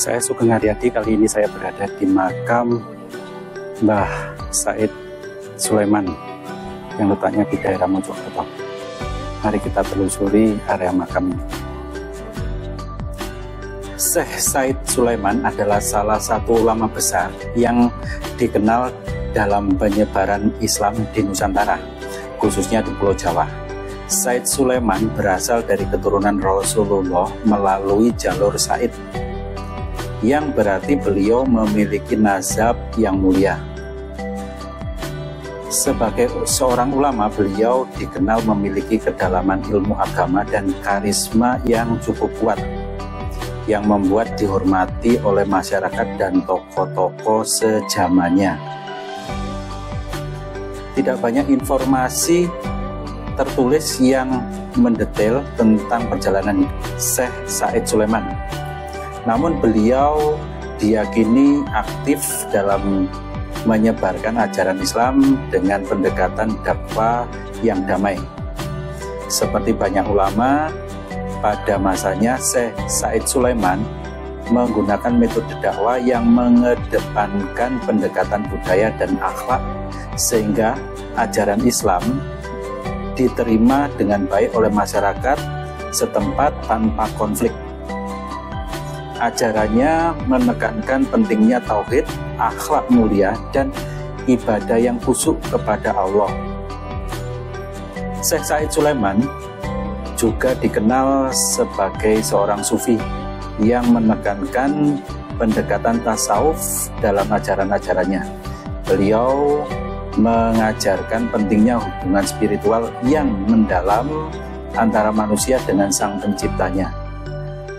Saya Sugeng Haryadi. Kali ini saya berada di makam Mbah Said Sulaiman yang letaknya di daerah Mojokerto. Mari kita telusuri area makam ini. Syekh Said Sulaiman adalah salah satu ulama besar yang dikenal dalam penyebaran Islam di Nusantara, khususnya di Pulau Jawa. Said Sulaiman berasal dari keturunan Rasulullah melalui jalur Said, yang berarti beliau memiliki nazab yang mulia. Sebagai seorang ulama, beliau dikenal memiliki kedalaman ilmu agama dan karisma yang cukup kuat, yang membuat dihormati oleh masyarakat dan tokoh-tokoh sejamannya. Tidak banyak informasi tertulis yang mendetail tentang perjalanan Syekh Said Sulaiman. Namun beliau diyakini aktif dalam menyebarkan ajaran Islam dengan pendekatan dakwah yang damai. Seperti banyak ulama pada masanya, Syekh Said Sulaiman menggunakan metode dakwah yang mengedepankan pendekatan budaya dan akhlak, sehingga ajaran Islam diterima dengan baik oleh masyarakat setempat tanpa konflik. Ajarannya menekankan pentingnya tauhid, akhlak mulia, dan ibadah yang khusyuk kepada Allah. Syekh Said Sulaiman juga dikenal sebagai seorang sufi yang menekankan pendekatan tasawuf dalam ajaran-ajarannya. Beliau mengajarkan pentingnya hubungan spiritual yang mendalam antara manusia dengan Sang Penciptanya,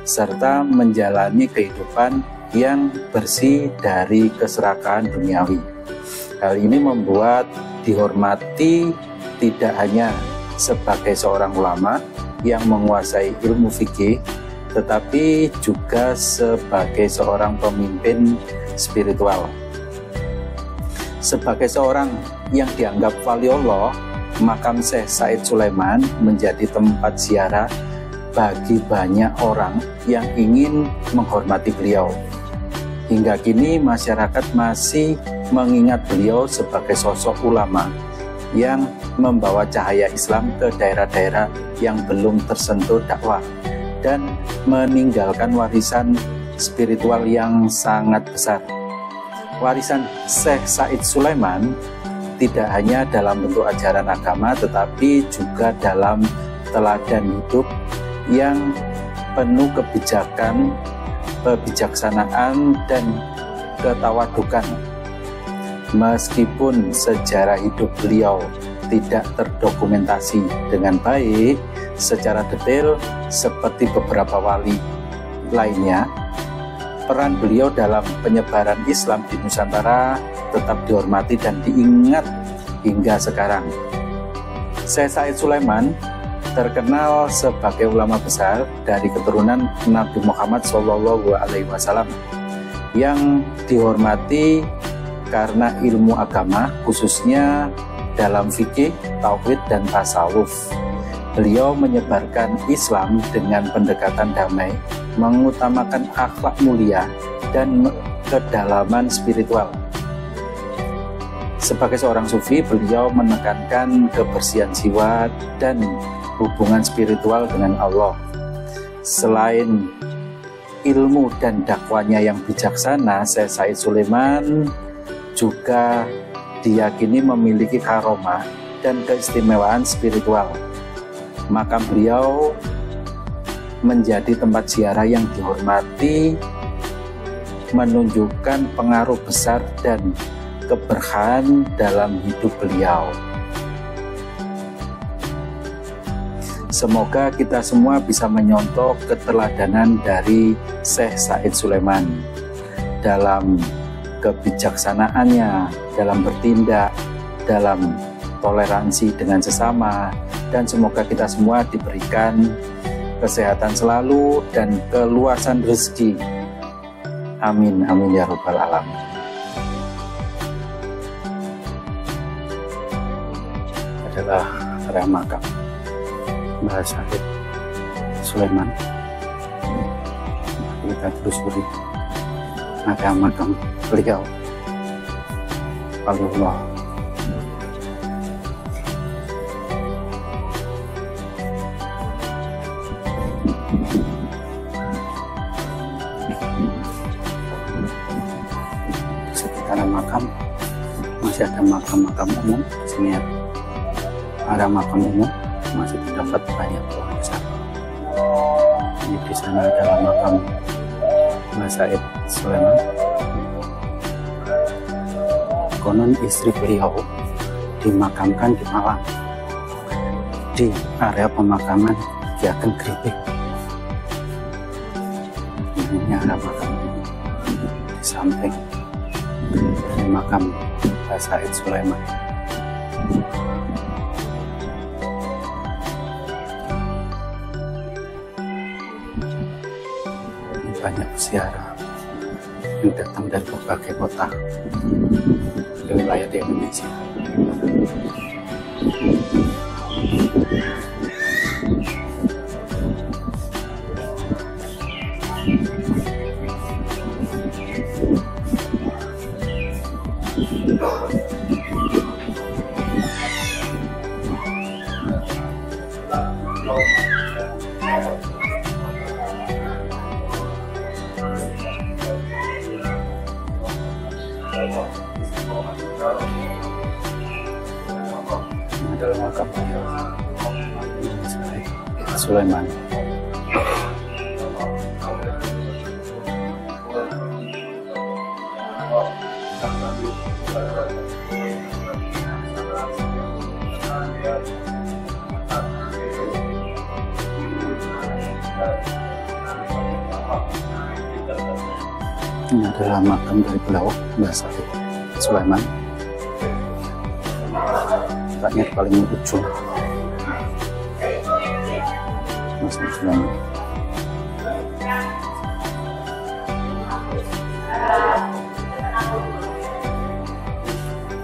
serta menjalani kehidupan yang bersih dari keserakahan duniawi. Hal ini membuat dihormati tidak hanya sebagai seorang ulama yang menguasai ilmu fikih, tetapi juga sebagai seorang pemimpin spiritual. Sebagai seorang yang dianggap waliullah, makam Syekh Said Sulaiman menjadi tempat ziarah bagi banyak orang yang ingin menghormati beliau. Hingga kini masyarakat masih mengingat beliau sebagai sosok ulama yang membawa cahaya Islam ke daerah-daerah yang belum tersentuh dakwah dan meninggalkan warisan spiritual yang sangat besar. Warisan Syekh Said Sulaiman tidak hanya dalam bentuk ajaran agama, tetapi juga dalam teladan hidup yang penuh kebijaksanaan dan ketawadukan. Meskipun sejarah hidup beliau tidak terdokumentasi dengan baik secara detail seperti beberapa wali lainnya, peran beliau dalam penyebaran Islam di Nusantara tetap dihormati dan diingat hingga sekarang. Syekh Said Sulaiman terkenal sebagai ulama besar dari keturunan Nabi Muhammad SAW yang dihormati karena ilmu agama, khususnya dalam fikih, tauhid, dan tasawuf. Beliau menyebarkan Islam dengan pendekatan damai, mengutamakan akhlak mulia dan kedalaman spiritual. Sebagai seorang sufi, beliau menekankan kebersihan jiwa dan hubungan spiritual dengan Allah. Selain ilmu dan dakwanya yang bijaksana, Syekh Said Sulaiman juga diyakini memiliki karomah dan keistimewaan spiritual. Makam beliau menjadi tempat ziarah yang dihormati, menunjukkan pengaruh besar dan keberkahan dalam hidup beliau. Semoga kita semua bisa menyontoh keteladanan dari Syekh Said Sulaiman dalam kebijaksanaannya, dalam bertindak, dalam toleransi dengan sesama, dan semoga kita semua diberikan kesehatan selalu dan keluasan rezeki. Amin, amin ya rabbal alamin. Adalah area makam Mbah Said Sulaiman. kita telusuri ada makam beliau waliullah. Di sekitaran makam masih ada makam-makam umum. Di sini ada makam umum, masih terdapat banyak pohon besar. Ini di sana adalah makam Mbah Said Sulaiman. Konon istri beliau dimakamkan di Malang, di area pemakaman Ki Ageng Gripik. Ini ada makam di samping dari makam Mbah Said Sulaiman. Ini banyak ziarah yang datang dari berbagai kota di wilayah di Indonesia. Ini adalah makam beliau Said Sulaiman. Ini adalah makam dari beliau Mbah Said Sulaiman. Letaknya di paling ujung Mbah Said Sulaiman.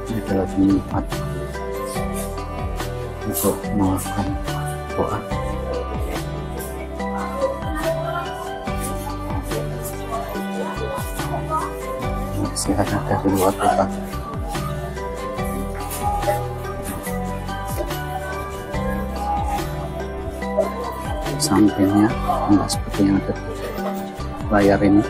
Ini adalah tempat untuk melakukan doa. Masih ada dari luar kota. Sampingnya enggak seperti yang ada di layar ini.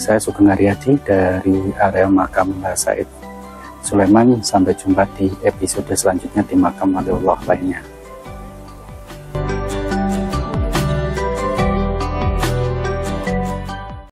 Saya Sugeng Aryadi dari area makam Mbah Said Sulaiman. Sampai jumpa di episode selanjutnya di makam waliullah lainnya.